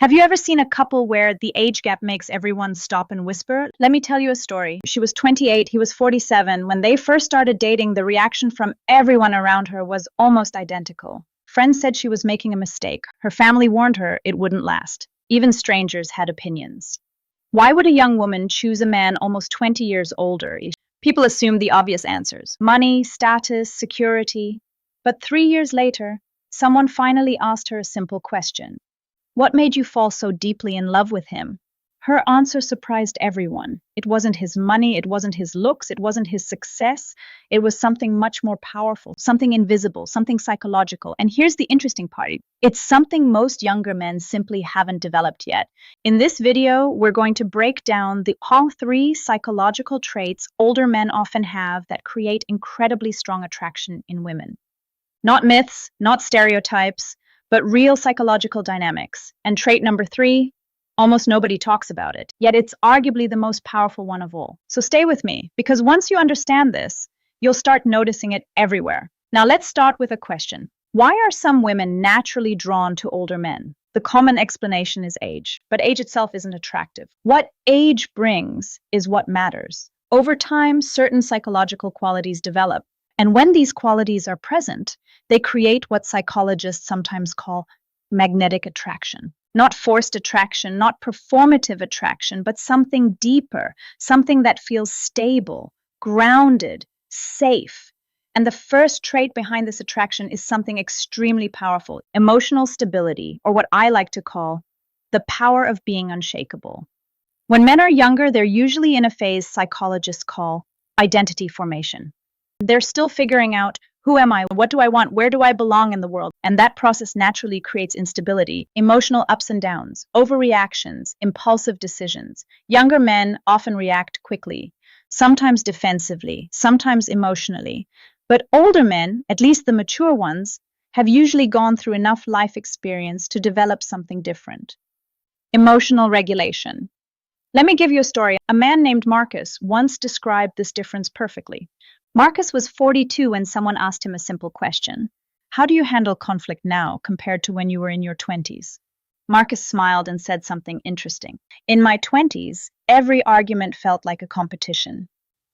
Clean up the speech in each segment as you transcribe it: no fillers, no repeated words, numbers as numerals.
Have you ever seen a couple where the age gap makes everyone stop and whisper? Let me tell you a story. She was 28, he was 47. When they first started dating, the reaction from everyone around her was almost identical. Friends said she was making a mistake. Her family warned her it wouldn't last. Even strangers had opinions. Why would a young woman choose a man almost 20 years older? People assumed the obvious answers: money, status, security. But 3 years later, someone finally asked her a simple question. What made you fall so deeply in love with him? Her answer surprised everyone. It wasn't his money, it wasn't his looks, it wasn't his success. It was something much more powerful, something invisible, something psychological. And here's the interesting part. It's something most younger men simply haven't developed yet. In this video, we're going to break down the all three psychological traits older men often have that create incredibly strong attraction in women. Not myths, not stereotypes, but real psychological dynamics. And trait number 3, almost nobody talks about it, yet it's arguably the most powerful one of all. So stay with me, because once you understand this, you'll start noticing it everywhere. Now let's start with a question. Why are some women naturally drawn to older men? The common explanation is age, but age itself isn't attractive. What age brings is what matters. Over time, certain psychological qualities develop. And when these qualities are present, they create what psychologists sometimes call magnetic attraction. Not forced attraction, not performative attraction, but something deeper, something that feels stable, grounded, safe. And the first trait behind this attraction is something extremely powerful: emotional stability, or what I like to call the power of being unshakable. When men are younger, they're usually in a phase psychologists call identity formation. They're still figuring out, who am I? What do I want? Where do I belong in the world? And that process naturally creates instability, emotional ups and downs, overreactions, impulsive decisions. Younger men often react quickly, sometimes defensively, sometimes emotionally. But older men, at least the mature ones, have usually gone through enough life experience to develop something different. Emotional regulation. Let me give you a story. A man named Marcus once described this difference perfectly. Marcus was 42 when someone asked him a simple question. How do you handle conflict now compared to when you were in your 20s? Marcus smiled and said something interesting. In my 20s, every argument felt like a competition.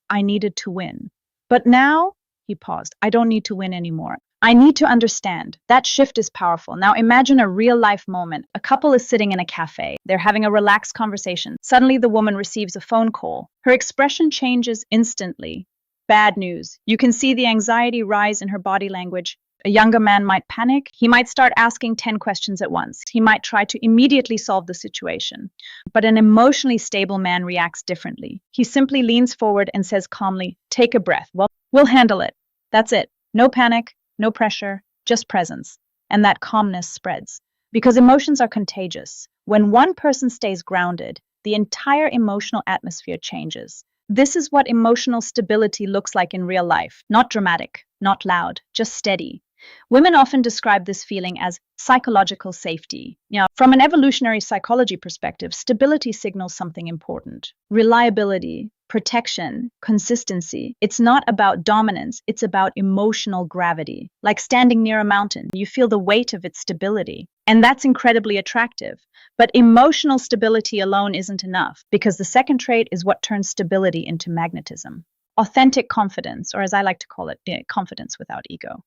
I needed to win. But now, he paused, I don't need to win anymore. I need to understand. That shift is powerful. Now imagine a real-life moment. A couple is sitting in a cafe. They're having a relaxed conversation. Suddenly, the woman receives a phone call. Her expression changes instantly. Bad news. You can see the anxiety rise in her body language. A younger man might panic. He might start asking 10 questions at once. He might try to immediately solve the situation. But an emotionally stable man reacts differently. He simply leans forward and says calmly, "Take a breath. Well, we'll handle it." That's it. No panic, no pressure, just presence. And that calmness spreads. Because emotions are contagious. When one person stays grounded, the entire emotional atmosphere changes. This is what emotional stability looks like in real life. Not dramatic, not loud, just steady. Women often describe this feeling as psychological safety. From an evolutionary psychology perspective, stability signals something important: reliability, protection, consistency. It's not about dominance, it's about emotional gravity. Like standing near a mountain, you feel the weight of its stability. And that's incredibly attractive. But emotional stability alone isn't enough, because the second trait is what turns stability into magnetism. Authentic confidence, or as I like to call it, confidence without ego.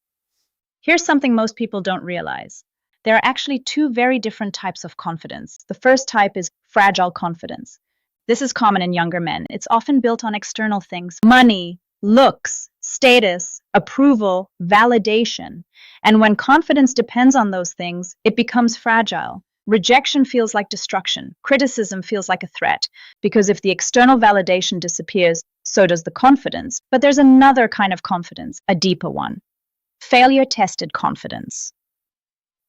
Here's something most people don't realize. There are actually two very different types of confidence. The first type is fragile confidence. This is common in younger men. It's often built on external things: money, looks, status, approval, validation. And when confidence depends on those things, it becomes fragile. Rejection feels like destruction. Criticism feels like a threat, because if the external validation disappears, so does the confidence. But there's another kind of confidence, a deeper one: failure-tested confidence.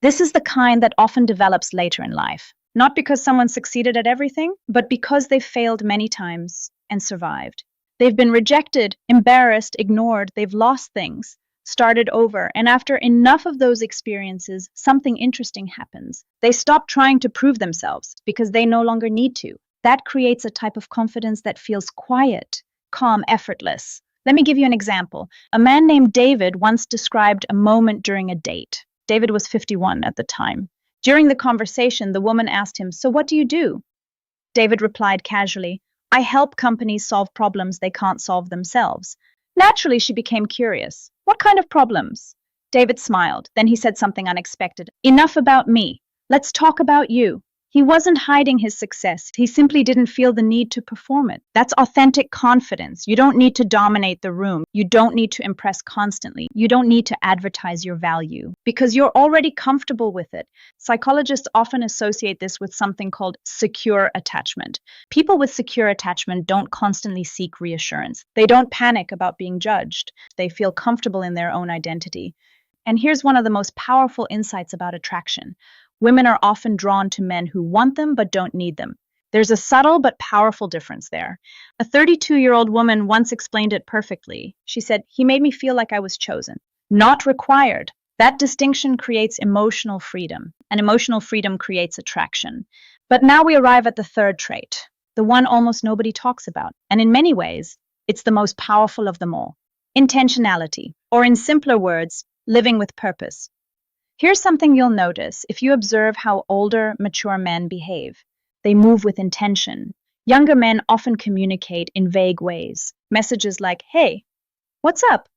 This is the kind that often develops later in life, not because someone succeeded at everything, but because they failed many times and survived. They've been rejected, embarrassed, ignored, they've lost things, started over, and after enough of those experiences, something interesting happens. They stop trying to prove themselves because they no longer need to. That creates a type of confidence that feels quiet, calm, effortless. Let me give you an example. A man named David once described a moment during a date. David was 51 at the time. During the conversation, the woman asked him, "So what do you do?" David replied casually, "I help companies solve problems they can't solve themselves." Naturally, she became curious. "What kind of problems?" David smiled. Then he said something unexpected. "Enough about me. Let's talk about you." He wasn't hiding his success. He simply didn't feel the need to perform it. That's authentic confidence. You don't need to dominate the room. You don't need to impress constantly. You don't need to advertise your value because you're already comfortable with it. Psychologists often associate this with something called secure attachment. People with secure attachment don't constantly seek reassurance. They don't panic about being judged. They feel comfortable in their own identity. And here's one of the most powerful insights about attraction. Women are often drawn to men who want them but don't need them. There's a subtle but powerful difference there. A 32-year-old woman once explained it perfectly. She said, "He made me feel like I was chosen, not required." That distinction creates emotional freedom, and emotional freedom creates attraction. But now we arrive at the third trait, the one almost nobody talks about. And in many ways, it's the most powerful of them all. Intentionality, or in simpler words, living with purpose. Here's something you'll notice if you observe how older, mature men behave. They move with intention. Younger men often communicate in vague ways. Messages like, "Hey, what's up?"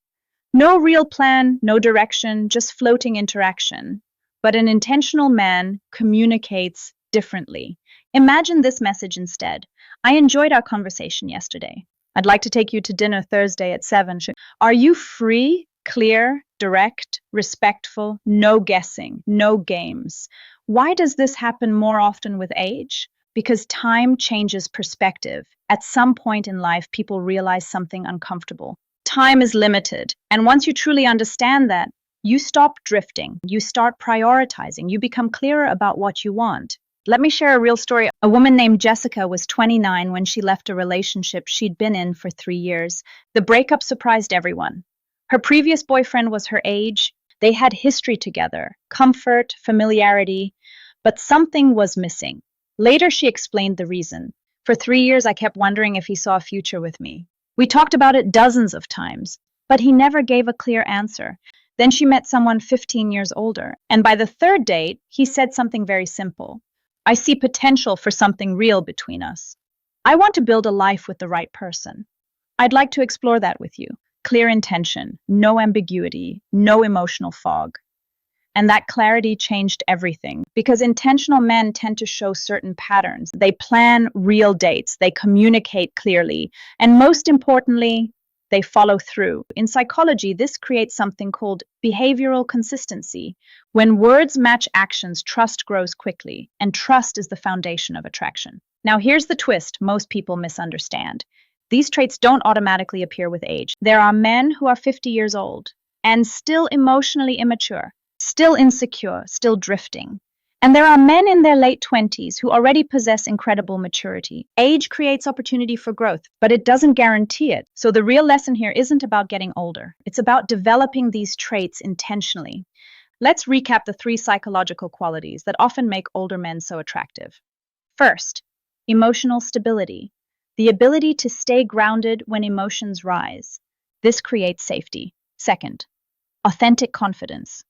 No real plan, no direction, just floating interaction. But an intentional man communicates differently. Imagine this message instead. "I enjoyed our conversation yesterday. I'd like to take you to dinner Thursday at 7. Are you free?" Clear, direct, respectful, no guessing, no games. Why does this happen more often with age? Because time changes perspective. At some point in life, people realize something uncomfortable. Time is limited, and once you truly understand that, you stop drifting, you start prioritizing, you become clearer about what you want. Let me share a real story. A woman named Jessica was 29 when she left a relationship she'd been in for 3 years. The breakup surprised everyone. Her previous boyfriend was her age. They had history together, comfort, familiarity, but something was missing. Later, she explained the reason. "For 3 years, I kept wondering if he saw a future with me. We talked about it dozens of times, but he never gave a clear answer." Then she met someone 15 years older, and by the third date, he said something very simple. "I see potential for something real between us. I want to build a life with the right person. I'd like to explore that with you." Clear intention, no ambiguity, no emotional fog. And that clarity changed everything because intentional men tend to show certain patterns. They plan real dates, they communicate clearly, and most importantly, they follow through. In psychology, this creates something called behavioral consistency. When words match actions, trust grows quickly, and trust is the foundation of attraction. Now, here's the twist most people misunderstand. These traits don't automatically appear with age. There are men who are 50 years old and still emotionally immature, still insecure, still drifting. And there are men in their late 20s who already possess incredible maturity. Age creates opportunity for growth, but it doesn't guarantee it. So the real lesson here isn't about getting older. It's about developing these traits intentionally. Let's recap the 3 psychological qualities that often make older men so attractive. First, emotional stability. The ability to stay grounded when emotions rise. This creates safety. Second, authentic confidence.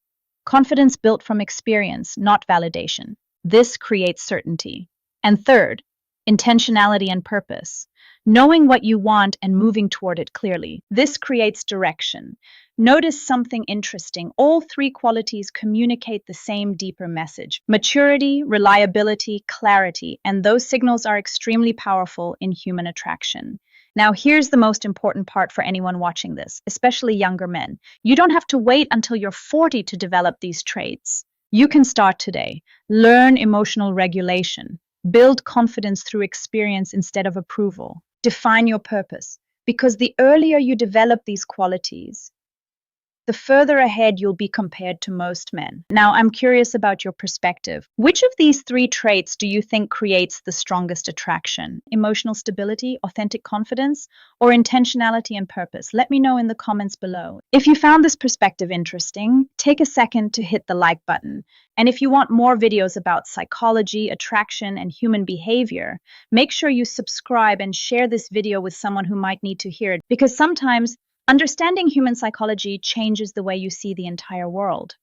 Confidence built from experience, not validation. This creates certainty. And third, intentionality and purpose. Knowing what you want and moving toward it clearly. This creates direction. Notice something interesting. All 3 qualities communicate the same deeper message. Maturity, reliability, clarity, and those signals are extremely powerful in human attraction. Now, here's the most important part for anyone watching this, especially younger men. You don't have to wait until you're 40 to develop these traits. You can start today. Learn emotional regulation. Build confidence through experience instead of approval. Define your purpose. Because the earlier you develop these qualities, the further ahead you'll be compared to most men. Now, I'm curious about your perspective. Which of these 3 traits do you think creates the strongest attraction? Emotional stability, authentic confidence, or intentionality and purpose? Let me know in the comments below. If you found this perspective interesting, take a second to hit the like button. And if you want more videos about psychology, attraction, and human behavior, make sure you subscribe and share this video with someone who might need to hear it, because sometimes understanding human psychology changes the way you see the entire world.